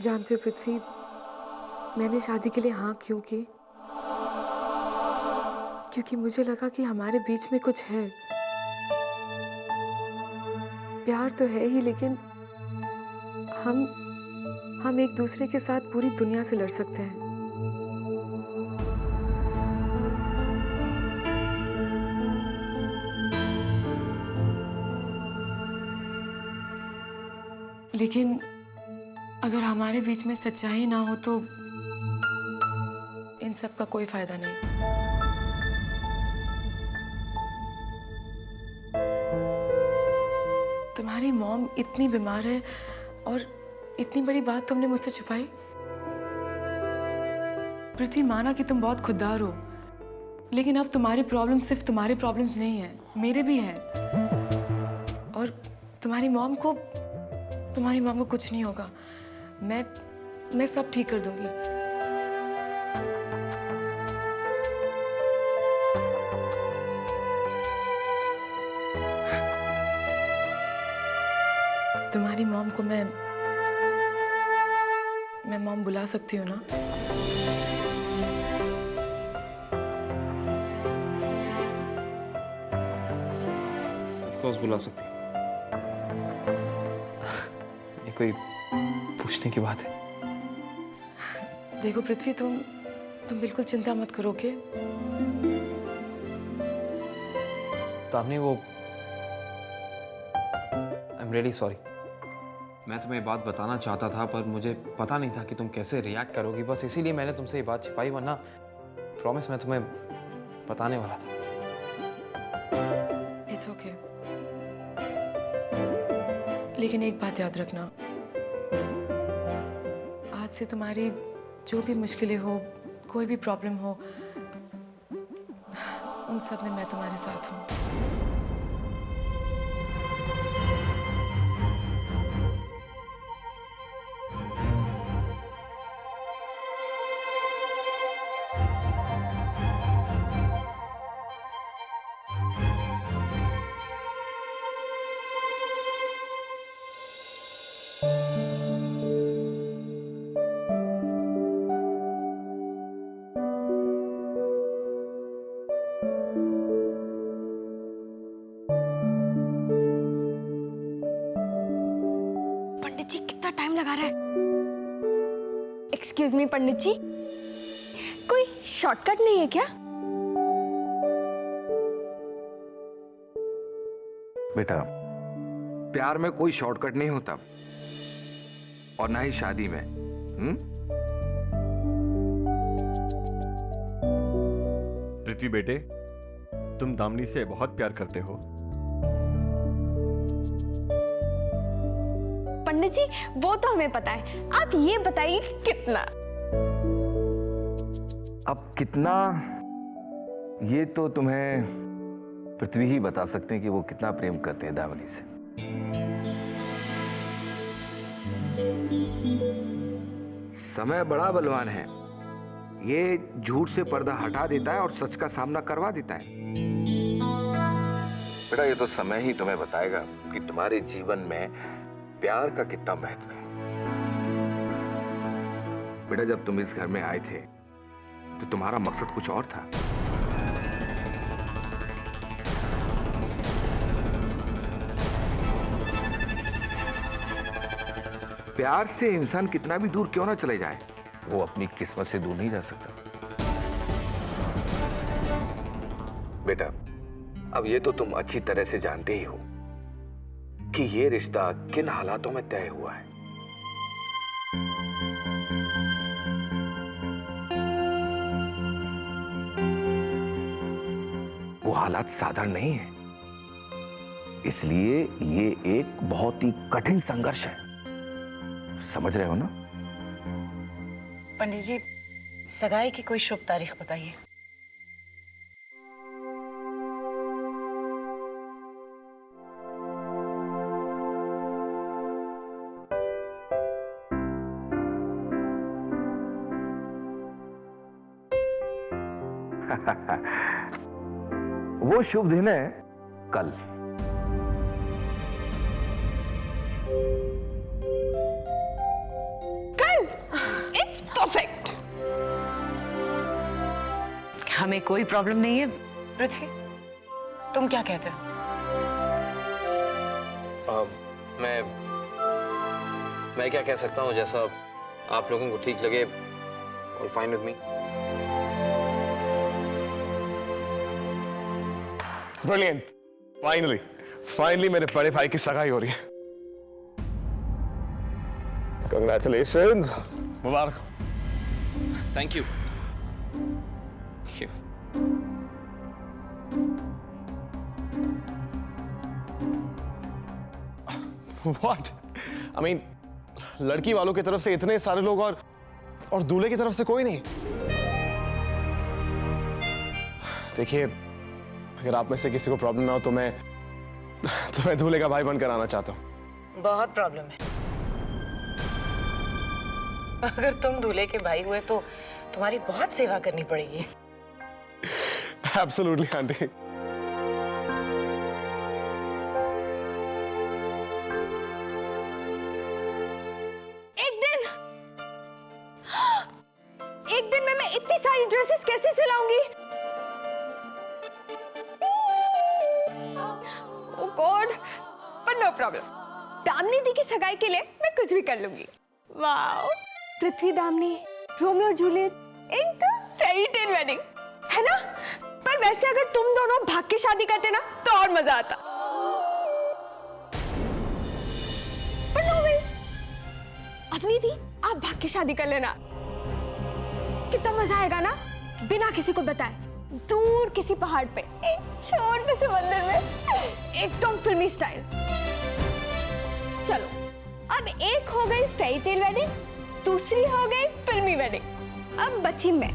जानते हो पृथ्वी, मैंने शादी के लिए हाँ क्यों की? क्योंकि मुझे लगा कि हमारे बीच में कुछ है। प्यार तो है ही, लेकिन हम एक दूसरे के साथ पूरी दुनिया से लड़ सकते हैं। लेकिन अगर हमारे बीच में सच्चाई ना हो तो इन सब का कोई फायदा नहीं। तुम्हारी मॉम इतनी बीमार है और इतनी बड़ी बात तुमने मुझसे छुपाई। पृथ्वी, माना कि तुम बहुत खुददार हो, लेकिन अब तुम्हारी प्रॉब्लम सिर्फ तुम्हारी प्रॉब्लम्स नहीं है, मेरे भी हैं। और तुम्हारी मॉम को कुछ नहीं होगा। मैं सब ठीक कर दूंगी। तुम्हारी मॉम को मैं मॉम बुला सकती हूँ ना? ऑफ कोर्स बुला सकती। ये कोई पूछने की बात है? देखो पृथ्वी, तुम बिल्कुल चिंता मत करो, ओके? तामनी, वो आई एम रियली सॉरी। मैं तुम्हें ये बात बताना चाहता था, पर मुझे पता नहीं था कि तुम कैसे रिएक्ट करोगी। बस इसीलिए मैंने तुमसे ये बात छिपाई, वरना प्रॉमिस मैं तुम्हें बताने वाला था। It's okay. लेकिन एक बात याद रखना, आज से तुम्हारी जो भी मुश्किलें हो, कोई भी प्रॉब्लम हो, उन सब में मैं तुम्हारे साथ हूँ। पंडित जी कितना टाइम लगा रहा है? एक्सक्यूज मी पंडित जी, कोई शॉर्टकट नहीं है क्या? बेटा, प्यार में कोई शॉर्टकट नहीं होता, और ना ही शादी में। पृथ्वी बेटे, तुम दामिनी से बहुत प्यार करते हो। पंडित जी वो तो हमें पता है, आप ये बताइए कितना? अब कितना, ये तो तुम्हें पृथ्वी ही बता सकते हैं कि वो कितना प्रेम करते हैं दामिनी से। समय बड़ा बलवान है, ये झूठ से पर्दा हटा देता है और सच का सामना करवा देता है। बेटा, ये तो समय ही तुम्हें बताएगा कि तुम्हारे जीवन में प्यार का कितना महत्व है। बेटा, जब तुम इस घर में आए थे तो तुम्हारा मकसद कुछ और था। प्यार से इंसान कितना भी दूर क्यों ना चले जाए, वो अपनी किस्मत से दूर नहीं जा सकता। बेटा, अब ये तो तुम अच्छी तरह से जानते ही हो कि ये रिश्ता किन हालातों में तय हुआ है। वो हालात साधारण नहीं है, इसलिए ये एक बहुत ही कठिन संघर्ष है। समझ रहे हो ना? पंडित जी, सगाई की कोई शुभ तारीख बताइए। वो शुभ दिन है कल। कल? It's perfect. हमें कोई प्रॉब्लम नहीं है। पृथ्वी, तुम क्या कहते हो? मैं क्या कह सकता हूँ, जैसा आप लोगों को ठीक लगे, और fine with me. Brilliant. Finally मेरे बड़े भाई की सगाई हो रही है। Congratulations, Mubarak. Thank you. What I mean, लड़की वालों की तरफ से इतने सारे लोग और दूल्हे की तरफ से कोई नहीं। देखिए, अगर आप में से किसी को प्रॉब्लम ना हो तो मैं दूल्हे का भाई बनकर आना चाहता हूँ। बहुत प्रॉब्लम है। अगर तुम दूल्हे के भाई हुए तो तुम्हारी बहुत सेवा करनी पड़ेगी। Absolutely aunty. एक दिन में मैं इतनी सारी ड्रेसेस कैसे सिलाऊंगी? ओह गॉड, पर नो प्रॉब्लम। दामिनी दी की सगाई के लिए मैं कुछ भी कर लूंगी। वाओ, पृथ्वी दामिनी, रोमियो जूलियट, एकदम फेरी टेल वेडिंग, है ना? पर वैसे अगर तुम दोनों भाग के शादी करते ना तो और मजा आता। पर नो वेज, अपनी दी आप भाग के शादी कर लेना। कितना मजा आएगा ना, बिना किसी को बताए, दूर किसी पहाड़ पे, एक छोटे से मंदिर में, एकदम फिल्मी स्टाइल। चलो, अब एक हो गई फेरी टेल वेडिंग, दूसरी हो गई फिल्मी वेडिंग। अब बची मैं।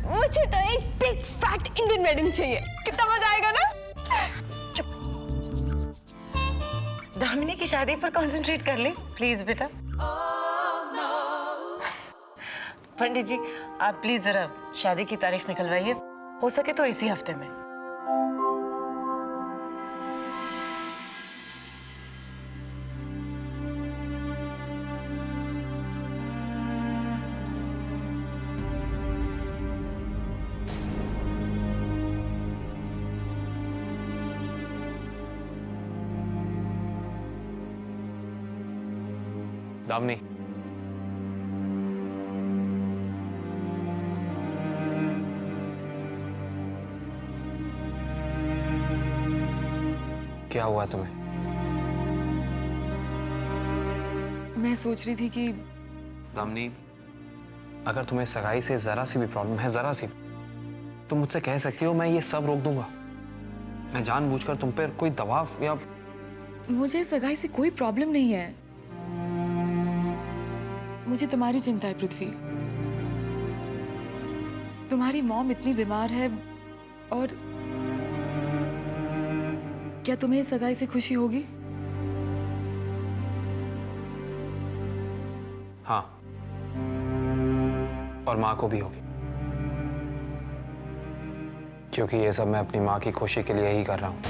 मुझे तो एक बिग फैट इंडियन वेडिंग चाहिए। कितना मजा आएगा ना? दामिनी की शादी पर कंसंट्रेट कर ले प्लीज बेटा। पंडित जी, आप प्लीज जरा शादी की तारीख निकलवाइए, हो सके तो इसी हफ्ते में। दामिनी, क्या हुआ तुम्हें? मैं सोच रही थी कि दामिनी, अगर तुम्हें सगाई से जरा सी भी प्रॉब्लम है, जरा सी, तो मुझसे कह सकती हो, मैं ये सब रोक दूंगा। मैं जानबूझकर तुम पर कोई दबाव या मुझे सगाई से कोई प्रॉब्लम नहीं है। मुझे तुम्हारी चिंता है पृथ्वी। तुम्हारी मॉम इतनी बीमार है, और क्या तुम्हें सगाई से खुशी होगी? हाँ, और माँ को भी होगी, क्योंकि ये सब मैं अपनी माँ की खुशी के लिए ही कर रहा हूँ।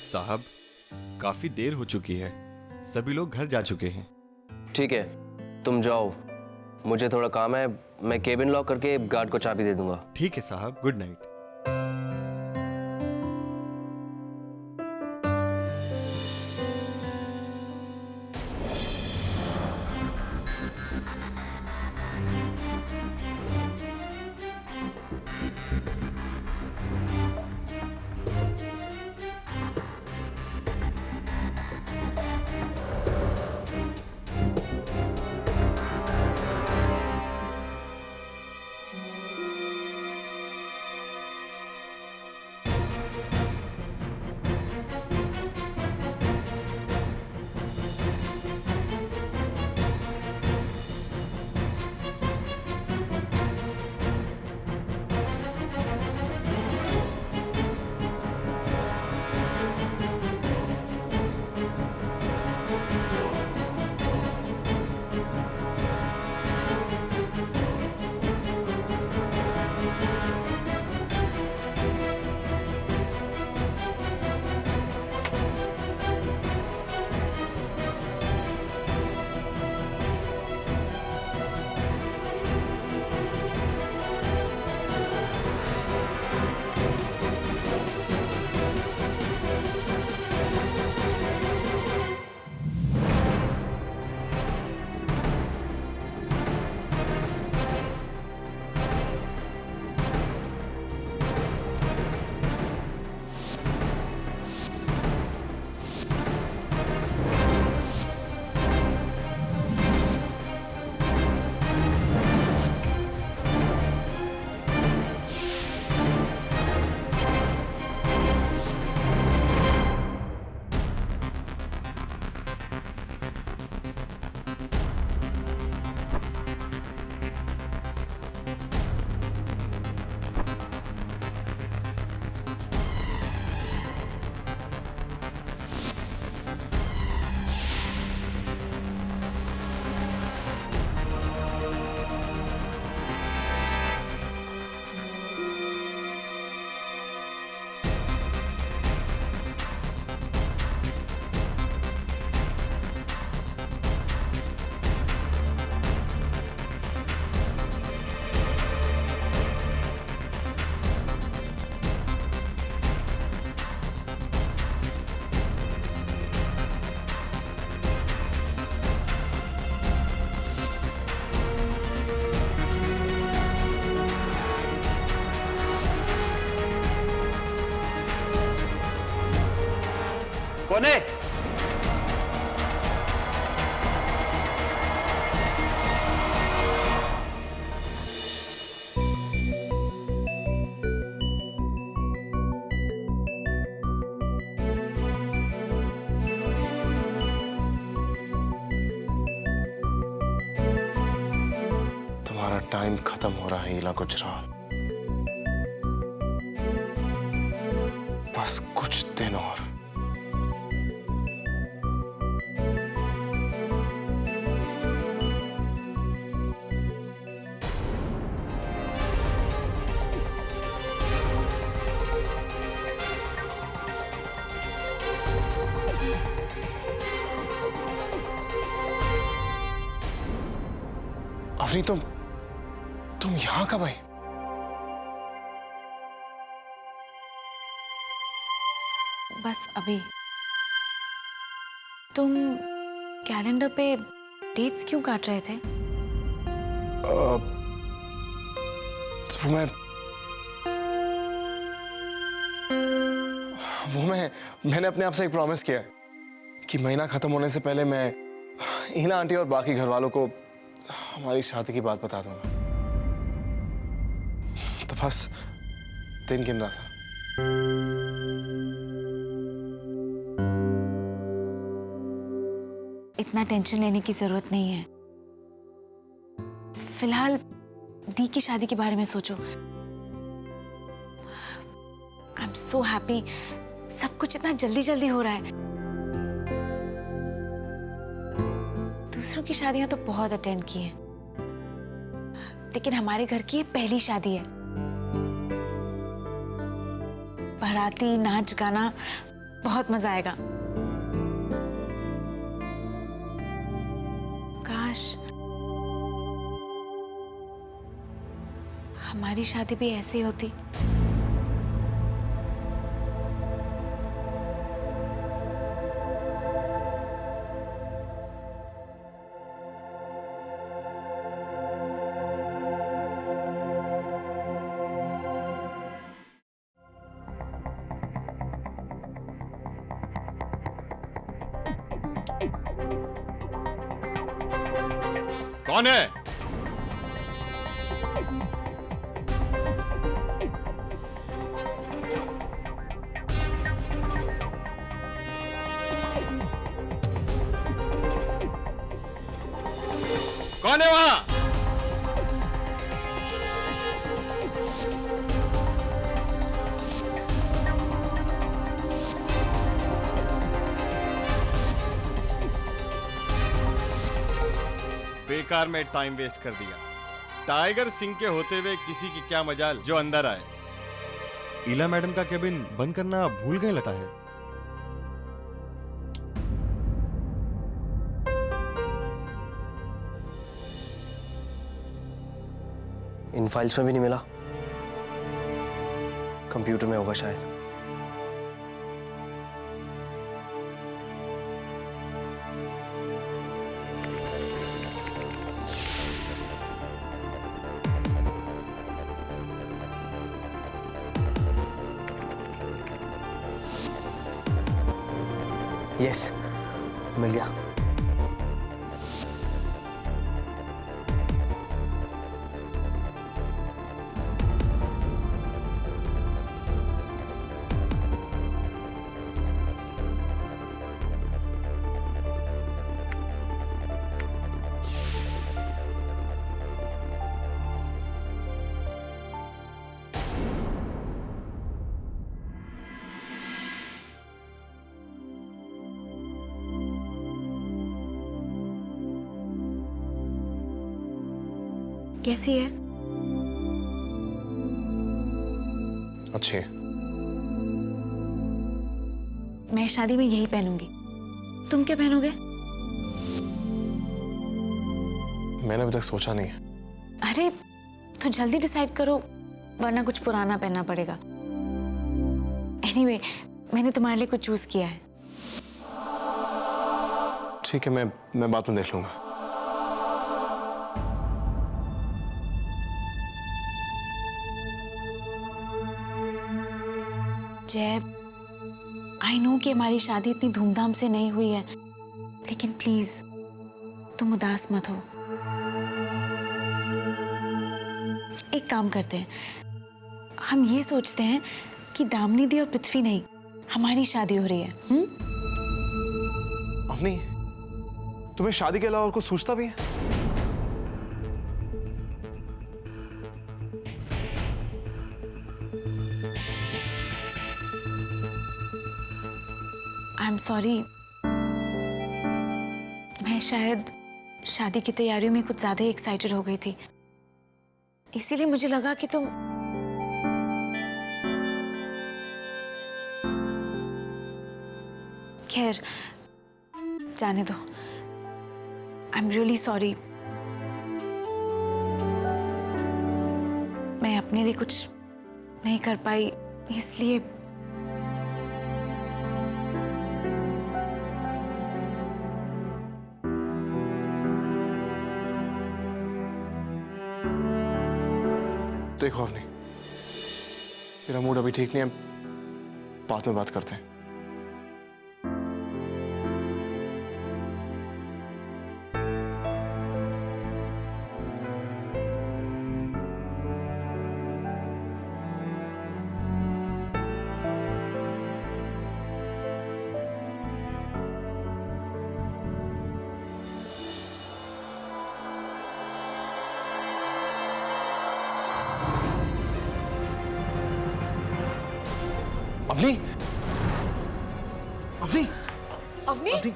साहब, काफी देर हो चुकी है, सभी लोग घर जा चुके हैं। ठीक है, तुम जाओ, मुझे थोड़ा काम है। मैं केबिन लॉक करके गार्ड को चाबी दे दूंगा। ठीक है साहब, गुड नाइट। कौन है? तुम्हारा टाइम खत्म हो रहा है इला गुजराल। बस कुछ दिन और। अफरी, तुम यहां कब आई? बस अभी। तुम कैलेंडर पे डेट्स क्यों काट रहे थे? मैंने अपने आप से एक प्रॉमिस किया है कि महीना खत्म होने से पहले मैं हीना आंटी और बाकी घर वालों को हमारी शादी की बात बता दूंगा। तो बस दिन गिन रहा था। इतना टेंशन लेने की जरूरत नहीं है। फिलहाल दी की शादी के बारे में सोचो। I am so happy. सब कुछ इतना जल्दी जल्दी हो रहा है। दूसरों की शादियां तो बहुत अटेंड की हैं, लेकिन हमारे घर की ये पहली शादी है। बाराती, नाच गाना, बहुत मजा आएगा। काश हमारी शादी भी ऐसी होती। कौन है? कौन है वहां? बेकार में टाइम वेस्ट कर दिया। टाइगर सिंह के होते हुए किसी की क्या मजाल जो अंदर आए। ईला मैडम का केबिन बंद करना भूल गए लगता है। इन फाइल्स में भी नहीं मिला। कंप्यूटर में होगा शायद। यस, मिल गया। कैसी है? अच्छी है। मैं शादी में यही पहनूंगी। तुम क्या पहनोगे? मैंने अभी तक सोचा नहीं है। अरे तो जल्दी डिसाइड करो, वरना कुछ पुराना पहनना पड़ेगा। एनीवे, मैंने तुम्हारे लिए कुछ चूज किया है। ठीक है, मैं बाद में देख लूंगा। जय, आई नो कि हमारी शादी इतनी धूमधाम से नहीं हुई है, लेकिन प्लीज तुम उदास मत हो। एक काम करते हैं, हम ये सोचते हैं कि दामिनी दी और पृथ्वी नहीं, हमारी शादी हो रही है। अवनी, तुम्हें शादी के अलावा और कुछ सोचता भी है? आई एम सॉरी, मैं शायद शादी की तैयारियों में कुछ ज्यादा ही एक्साइटेड हो गई थी, इसीलिए मुझे लगा कि तुम खैर जाने दो। आई एम रियली सॉरी, मैं अपने लिए कुछ नहीं कर पाई, इसलिए देखो अवनी, मेरा मूड अभी ठीक नहीं है, बाद में बात करते हैं। अवनी, अवनी, अवनी, अवनी।